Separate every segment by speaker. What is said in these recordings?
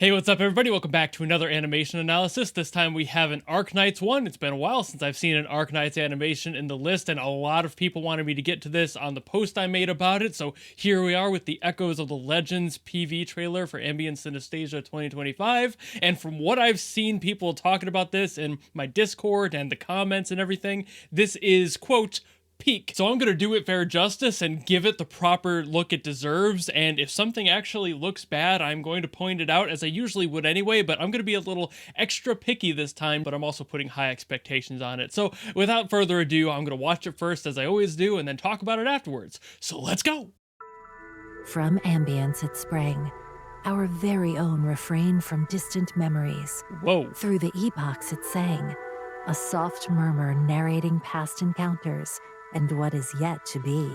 Speaker 1: Hey, what's up everybody? Welcome back to another animation analysis. This time we have an Arknights one. It's been a while since I've seen an Arknights animation in the list, and a lot of people wanted me to get to this on the post I made about it, so here we are with the Echoes of the Legends PV trailer for Ambience Synesthesia 2025, and from what I've seen people talking about this in my Discord and the comments and everything, this is, quote, peak. So I'm going to do it fair justice and give it the proper look it deserves, and if something actually looks bad, I'm going to point it out as I usually would anyway, but I'm going to be a little extra picky this time, but I'm also putting high expectations on it. So without further ado, I'm going to watch it first as I always do and then talk about it afterwards. So let's go!
Speaker 2: From Ambience it sprang, our very own refrain from distant memories.
Speaker 1: Whoa.
Speaker 2: Through the epochs it sang, a soft murmur narrating past encounters and what is yet to be.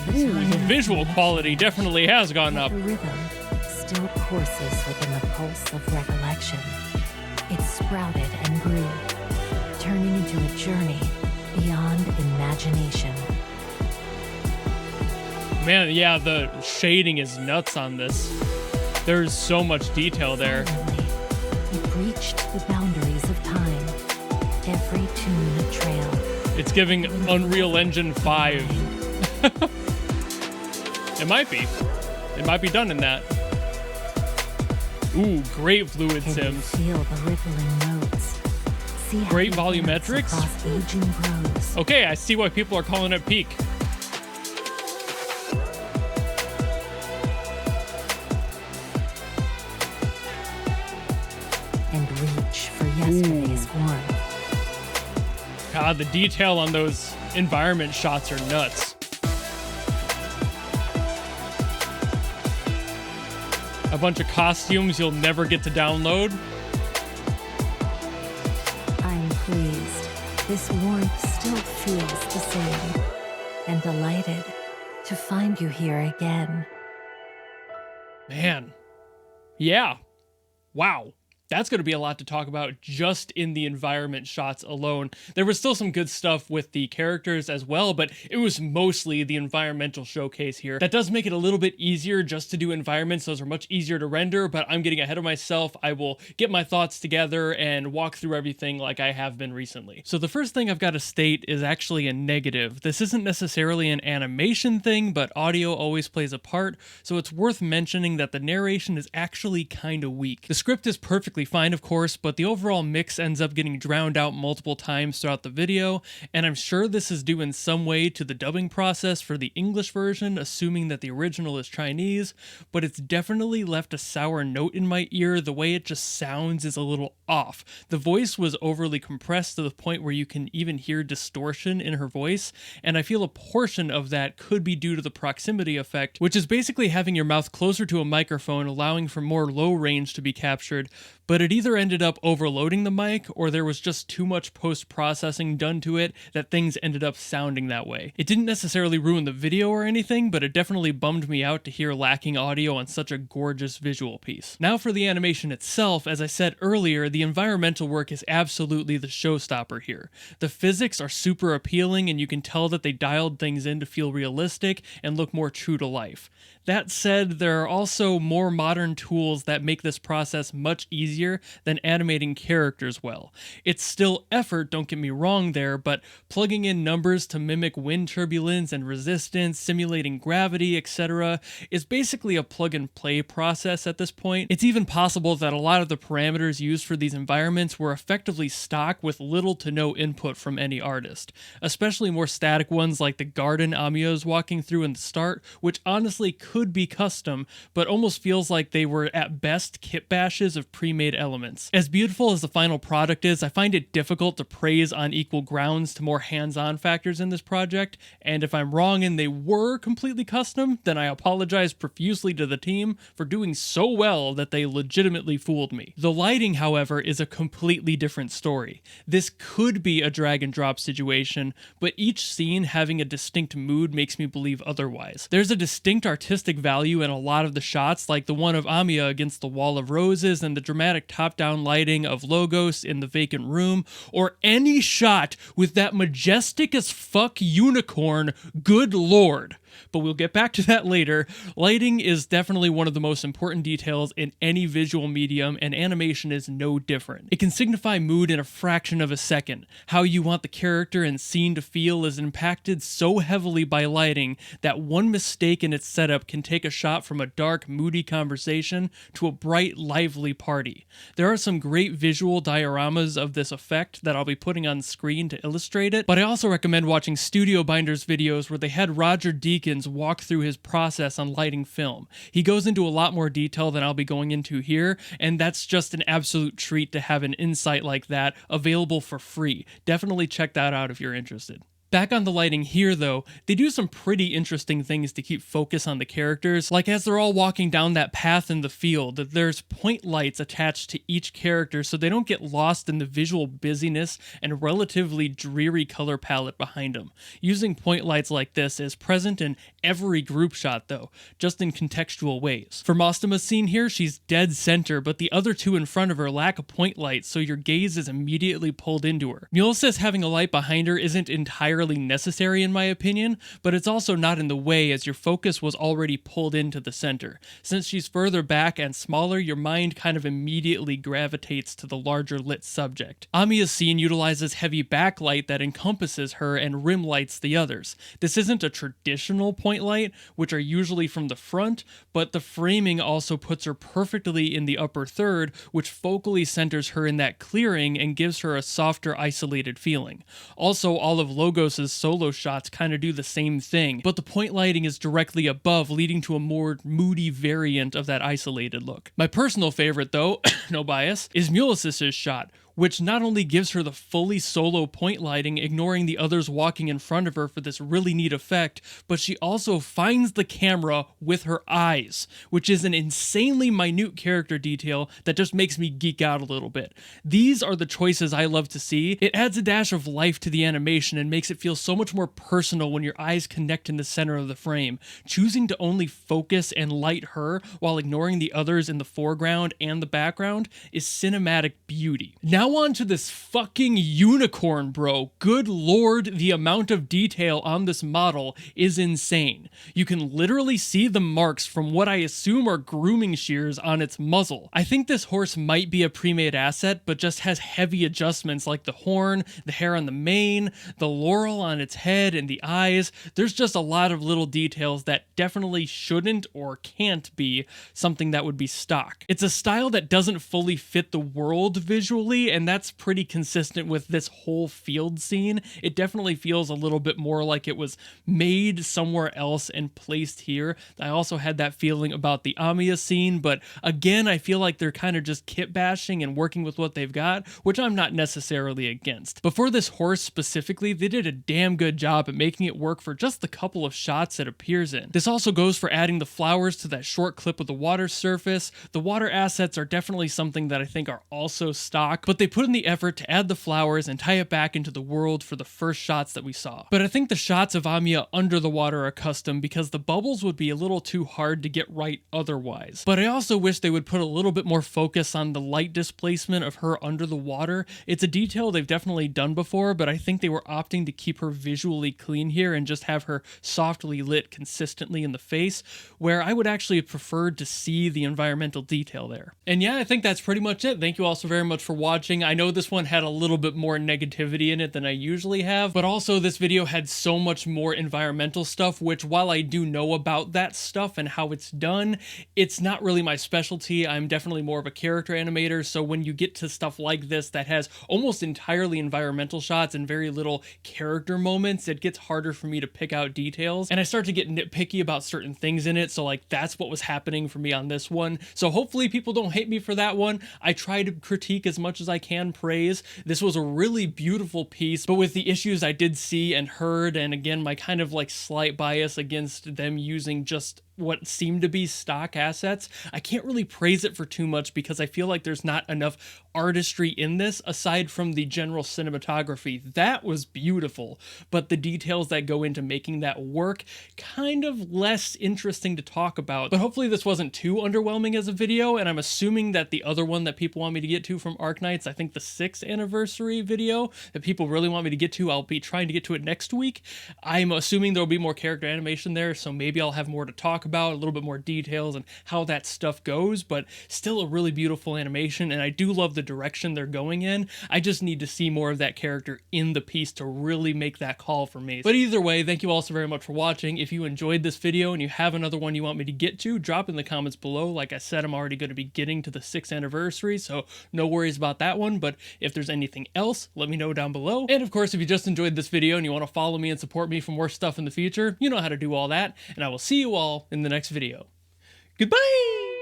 Speaker 1: Ooh, the visual quality definitely has gone up.
Speaker 2: The rhythm still courses within the pulse of recollection. It sprouted and grew, turning into a journey beyond imagination.
Speaker 1: Man, yeah, the shading is nuts on this. There's so much detail there.
Speaker 2: Silently, it breached the boundaries of time. Every tune a trail.
Speaker 1: It's giving Unreal Engine 5. It might be. It might be done in that. Ooh, great fluid
Speaker 2: Can you
Speaker 1: sims.
Speaker 2: feel the rippling notes? See how
Speaker 1: Great
Speaker 2: it dance
Speaker 1: volumetrics.
Speaker 2: across aging groves.
Speaker 1: Okay, I see why people are calling it peak.
Speaker 2: And reach for yesterday's warmth.
Speaker 1: God, the detail on those environment shots are nuts. A bunch of costumes you'll never get to download.
Speaker 2: I'm pleased. This warmth still feels the same. And delighted to find you here again.
Speaker 1: Man. Yeah. Wow. That's going to be a lot to talk about just in the environment shots alone. There was still some good stuff with the characters as well, but it was mostly the environmental showcase here. That does make it a little bit easier just to do environments. Those are much easier to render, but I'm getting ahead of myself. I will get my thoughts together and walk through everything like I have been recently. So the first thing I've got to state is actually a negative. This isn't necessarily an animation thing, but audio always plays a part, so it's worth mentioning that the narration is actually kind of weak. The script is perfectly fine, of course, but the overall mix ends up getting drowned out multiple times throughout the video, and I'm sure this is due in some way to the dubbing process for the English version, assuming that the original is Chinese, but it's definitely left a sour note in my ear. The way it just sounds is a little off. The voice was overly compressed to the point where you can even hear distortion in her voice, and I feel a portion of that could be due to the proximity effect, which is basically having your mouth closer to a microphone, allowing for more low range to be captured, but it either ended up overloading the mic or there was just too much post-processing done to it that things ended up sounding that way. It didn't necessarily ruin the video or anything, but it definitely bummed me out to hear lacking audio on such a gorgeous visual piece. Now for the animation itself, as I said earlier, the environmental work is absolutely the showstopper here. The physics are super appealing and you can tell that they dialed things in to feel realistic and look more true to life. That said, there are also more modern tools that make this process much easier than animating characters well. It's still effort, don't get me wrong there, but plugging in numbers to mimic wind turbulence and resistance, simulating gravity, etc. is basically a plug-and-play process at this point. It's even possible that a lot of the parameters used for these environments were effectively stock with little to no input from any artist, especially more static ones like the garden Amia is walking through in the start, which honestly could be custom, but almost feels like they were at best kit bashes of pre-made elements. As beautiful as the final product is, I find it difficult to praise on equal grounds to more hands-on factors in this project, and if I'm wrong and they were completely custom, then I apologize profusely to the team for doing so well that they legitimately fooled me. The lighting, however, is a completely different story. This could be a drag and drop situation, but each scene having a distinct mood makes me believe otherwise. There's a distinct artistic value in a lot of the shots, like the one of Amia against the wall of roses and the dramatic top-down lighting of Logos in the vacant room, or any shot with that majestic as fuck unicorn, good lord. but we'll get back to that later. Lighting is definitely one of the most important details in any visual medium, and animation is no different. It can signify mood in a fraction of a second. How you want the character and scene to feel is impacted so heavily by lighting that one mistake in its setup can take a shot from a dark, moody conversation to a bright, lively party. There are some great visual dioramas of this effect that I'll be putting on screen to illustrate it, but I also recommend watching Studio Binder's videos where they had Roger Deakins walk through his process on lighting film. He goes into a lot more detail than I'll be going into here, and that's just an absolute treat to have an insight like that available for free. Definitely check that out if you're interested. Back on the lighting here though, they do some pretty interesting things to keep focus on the characters, like as they're all walking down that path in the field, there's point lights attached to each character so they don't get lost in the visual busyness and relatively dreary color palette behind them. Using point lights like this is present in every group shot though, just in contextual ways. For Mostama's scene here, she's dead center, but the other two in front of her lack a point light, so your gaze is immediately pulled into her. Mulysses having a light behind her isn't entirely necessary in my opinion, but it's also not in the way as your focus was already pulled into the center. Since she's further back and smaller, your mind kind of immediately gravitates to the larger lit subject. Amiya's scene utilizes heavy backlight that encompasses her and rim lights the others. This isn't a traditional point light, which are usually from the front, but the framing also puts her perfectly in the upper third, which focally centers her in that clearing and gives her a softer, isolated feeling. Also, all of Logos' solo shots kind of do the same thing, but the point lighting is directly above, leading to a more moody variant of that isolated look. My personal favorite though, no bias, is Mulysses' shot, which not only gives her the fully solo point lighting, ignoring the others walking in front of her for this really neat effect, but she also finds the camera with her eyes, which is an insanely minute character detail that just makes me geek out a little bit. These are the choices I love to see. It adds a dash of life to the animation and makes it feel so much more personal when your eyes connect in the center of the frame. Choosing to only focus and light her while ignoring the others in the foreground and the background is cinematic beauty. Now on to this fucking unicorn, bro. Good lord, the amount of detail on this model is insane. You can literally see the marks from what I assume are grooming shears on its muzzle. I think this horse might be a pre-made asset, but just has heavy adjustments like the horn, the hair on the mane, the laurel on its head, and the eyes. There's just a lot of little details that definitely shouldn't or can't be something that would be stock. It's a style that doesn't fully fit the world visually, and that's pretty consistent with this whole field scene. It definitely feels a little bit more like it was made somewhere else and placed here. I also had that feeling about the Amiya scene, but again, I feel like they're kind of just kit bashing and working with what they've got, which I'm not necessarily against. But for this horse specifically, they did a damn good job at making it work for just the couple of shots it appears in. This also goes for adding the flowers to that short clip of the water surface. The water assets are definitely something that I think are also stock, but they put in the effort to add the flowers and tie it back into the world for the first shots that we saw. But I think the shots of Amiya under the water are custom because the bubbles would be a little too hard to get right otherwise. But I also wish they would put a little bit more focus on the light displacement of her under the water. It's a detail they've definitely done before, but I think they were opting to keep her visually clean here and just have her softly lit consistently in the face, where I would actually have preferred to see the environmental detail there. And yeah, I think that's pretty much it. Thank you all so very much for watching. I know this one had a little bit more negativity in it than I usually have, but also this video had so much more environmental stuff, which while I do know about that stuff and how it's done, it's not really my specialty. I'm definitely more of a character animator, so when you get to stuff like this that has almost entirely environmental shots and very little character moments, it gets harder for me to pick out details, and I start to get nitpicky about certain things in it, so like that's what was happening for me on this one. So hopefully people don't hate me for that one. I try to critique as much as I can praise. This was a really beautiful piece, but with the issues I did see and heard, and again my kind of like slight bias against them using just what seem to be stock assets. I can't really praise it for too much because I feel like there's not enough artistry in this aside from the general cinematography. That was beautiful, but the details that go into making that work, kind of less interesting to talk about. But hopefully this wasn't too underwhelming as a video, and I'm assuming that the other one that people want me to get to from Arknights, I think the 6th anniversary video that people really want me to get to, I'll be trying to get to it next week. I'm assuming there'll be more character animation there, so maybe I'll have more to talk about, a little bit more details and how that stuff goes, but still a really beautiful animation, and I do love the direction they're going in. I just need to see more of that character in the piece to really make that call for me. But either way, thank you all so very much for watching. If you enjoyed this video and you have another one you want me to get to, drop in the comments below. Like I said, I'm already going to be getting to the 6th anniversary, so no worries about that one, but if there's anything else, let me know down below. And of course, if you just enjoyed this video and you want to follow me and support me for more stuff in the future, you know how to do all that, and I will see you all in the next video. Goodbye!